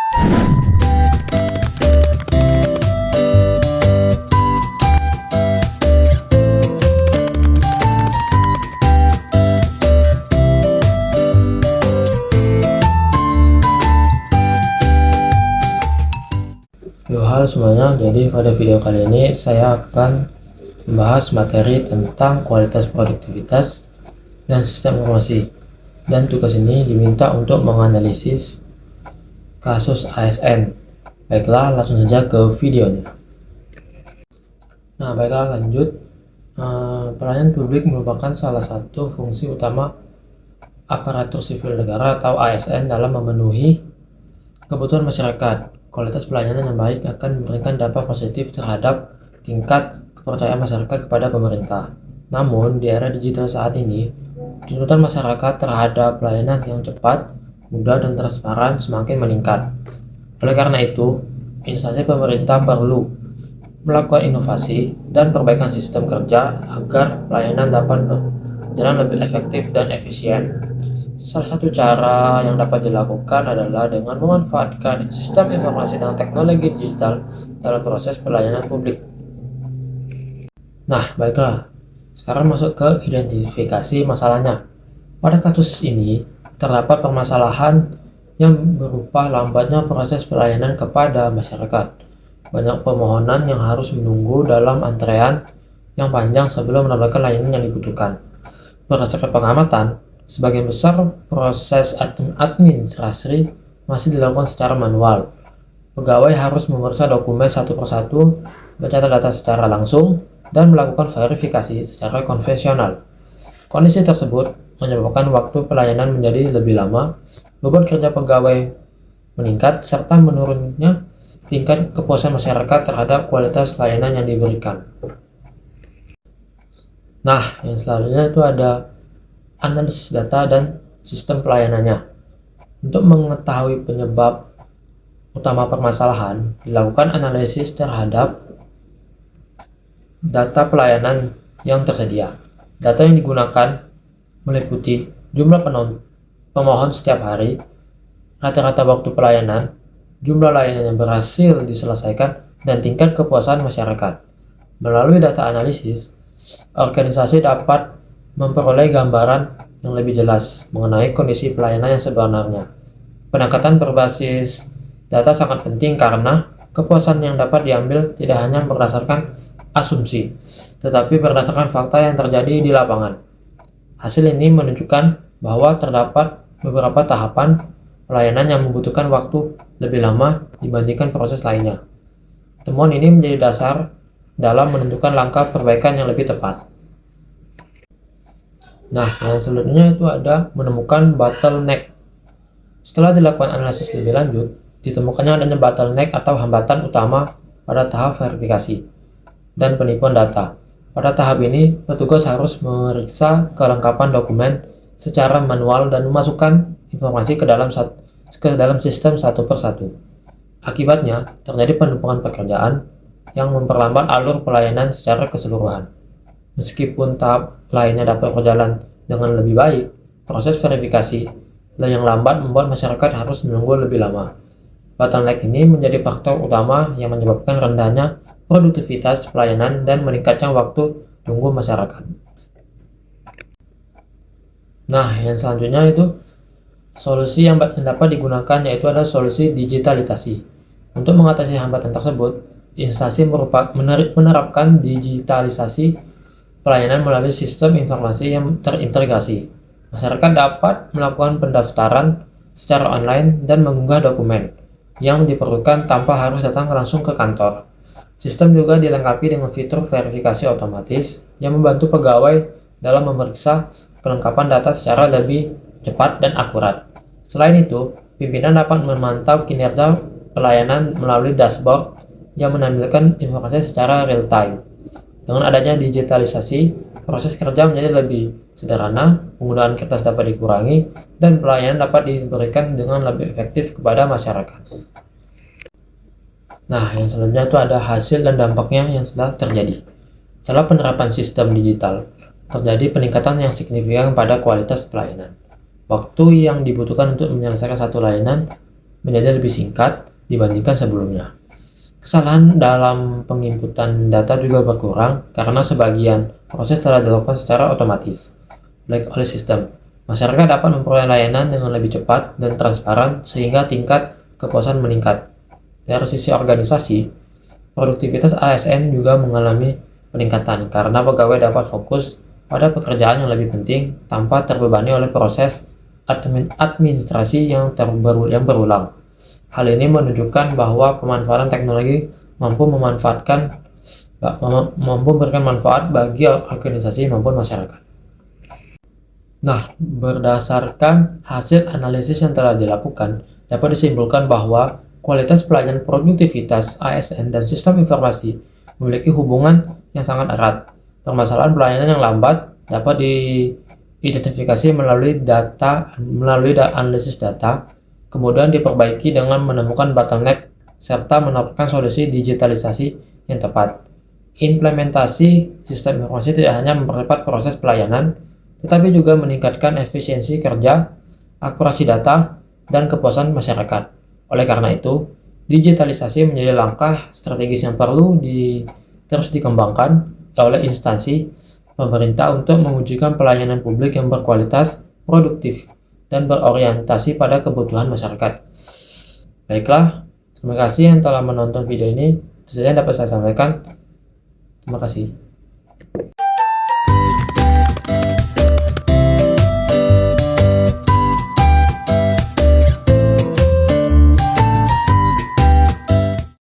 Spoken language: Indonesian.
Halo semuanya, jadi pada video kali ini saya akan membahas materi tentang kualitas produktivitas dan sistem informasi. Dan tugas ini diminta untuk menganalisis kasus ASN. Baiklah, langsung saja ke videonya. Nah, baiklah lanjut. Pelayanan publik merupakan salah satu fungsi utama aparatur sipil negara atau ASN dalam memenuhi kebutuhan masyarakat. Kualitas pelayanan yang baik akan memberikan dampak positif terhadap tingkat kepercayaan masyarakat kepada pemerintah. Namun, di era digital saat ini, tuntutan masyarakat terhadap pelayanan yang cepat, mudah, dan transparan semakin meningkat. Oleh karena itu, instansi pemerintah perlu melakukan inovasi dan perbaikan sistem kerja agar pelayanan dapat berjalan lebih efektif dan efisien. Salah satu cara yang dapat dilakukan adalah dengan memanfaatkan sistem informasi dan teknologi digital dalam proses pelayanan publik. Nah, baiklah. Sekarang masuk ke identifikasi masalahnya. Pada kasus ini, terdapat permasalahan yang berupa lambatnya proses pelayanan kepada masyarakat. Banyak permohonan yang harus menunggu dalam antrean yang panjang sebelum mendapatkan layanan yang dibutuhkan. Berdasarkan pengamatan, sebagian besar proses administrasi masih dilakukan secara manual. Pegawai harus memeriksa dokumen satu persatu, mencatat data secara langsung, dan melakukan verifikasi secara konvensional. Kondisi tersebut menyebabkan waktu pelayanan menjadi lebih lama, beban kerja pegawai meningkat, serta menurunnya tingkat kepuasan masyarakat terhadap kualitas layanan yang diberikan. Nah, yang selanjutnya itu ada analisis data dan sistem pelayanannya. Untuk mengetahui penyebab utama permasalahan, dilakukan analisis terhadap data pelayanan yang tersedia. Data yang digunakan meliputi jumlah pemohon setiap hari, rata-rata waktu pelayanan, jumlah layanan yang berhasil diselesaikan, dan tingkat kepuasan masyarakat. Melalui data analisis, organisasi dapat memperoleh gambaran yang lebih jelas mengenai kondisi pelayanan yang sebenarnya. Pendekatan berbasis data sangat penting karena kepuasan yang dapat diambil tidak hanya berdasarkan asumsi, tetapi berdasarkan fakta yang terjadi di lapangan. Hasil ini menunjukkan bahwa terdapat beberapa tahapan pelayanan yang membutuhkan waktu lebih lama dibandingkan proses lainnya. Temuan ini menjadi dasar dalam menentukan langkah perbaikan yang lebih tepat. Nah, yang selanjutnya itu ada menemukan bottleneck. Setelah dilakukan analisis lebih lanjut, ditemukannya adanya bottleneck atau hambatan utama pada tahap verifikasi dan penipuan data. Pada tahap ini, petugas harus memeriksa kelengkapan dokumen secara manual dan memasukkan informasi ke dalam sistem satu persatu. Akibatnya, terjadi penumpukan pekerjaan yang memperlambat alur pelayanan secara keseluruhan. Meskipun tahap lainnya dapat berjalan dengan lebih baik, proses verifikasi yang lambat membuat masyarakat harus menunggu lebih lama. Bottleneck ini menjadi faktor utama yang menyebabkan rendahnya produktivitas pelayanan dan meningkatnya waktu tunggu masyarakat. Nah, yang selanjutnya itu solusi yang dapat digunakan yaitu ada solusi digitalisasi. Untuk mengatasi hambatan tersebut, instansi menerapkan digitalisasi pelayanan melalui sistem informasi yang terintegrasi. Masyarakat dapat melakukan pendaftaran secara online dan mengunggah dokumen yang diperlukan tanpa harus datang langsung ke kantor. Sistem juga dilengkapi dengan fitur verifikasi otomatis yang membantu pegawai dalam memeriksa kelengkapan data secara lebih cepat dan akurat. Selain itu, pimpinan dapat memantau kinerja pelayanan melalui dashboard yang menampilkan informasi secara real-time. Dengan adanya digitalisasi, proses kerja menjadi lebih sederhana, penggunaan kertas dapat dikurangi, dan pelayanan dapat diberikan dengan lebih efektif kepada masyarakat. Nah, yang selanjutnya itu ada hasil dan dampaknya yang sudah terjadi. Setelah penerapan sistem digital, terjadi peningkatan yang signifikan pada kualitas pelayanan. Waktu yang dibutuhkan untuk menyelesaikan satu layanan menjadi lebih singkat dibandingkan sebelumnya. Kesalahan dalam penginputan data juga berkurang karena sebagian proses telah dilakukan secara otomatis oleh sistem. Masyarakat dapat memperoleh layanan dengan lebih cepat dan transparan sehingga tingkat kepuasan meningkat. Dari sisi organisasi, produktivitas ASN juga mengalami peningkatan karena pegawai dapat fokus pada pekerjaan yang lebih penting tanpa terbebani oleh proses administrasi yang berulang. Hal ini menunjukkan bahwa pemanfaatan teknologi mampu memberikan manfaat bagi organisasi maupun masyarakat. Nah, berdasarkan hasil analisis yang telah dilakukan, dapat disimpulkan bahwa kualitas pelayanan, produktivitas ASN, dan sistem informasi memiliki hubungan yang sangat erat. Permasalahan pelayanan yang lambat dapat diidentifikasi melalui analisis data, kemudian diperbaiki dengan menemukan bottleneck serta menerapkan solusi digitalisasi yang tepat. Implementasi sistem informasi tidak hanya mempercepat proses pelayanan, tetapi juga meningkatkan efisiensi kerja, akurasi data, dan kepuasan masyarakat. Oleh karena itu, digitalisasi menjadi langkah strategis yang perlu terus dikembangkan oleh instansi pemerintah untuk mewujudkan pelayanan publik yang berkualitas, produktif, dan berorientasi pada kebutuhan masyarakat. Baiklah, terima kasih yang telah menonton video ini. Itu saja yang dapat saya sampaikan. Terima kasih.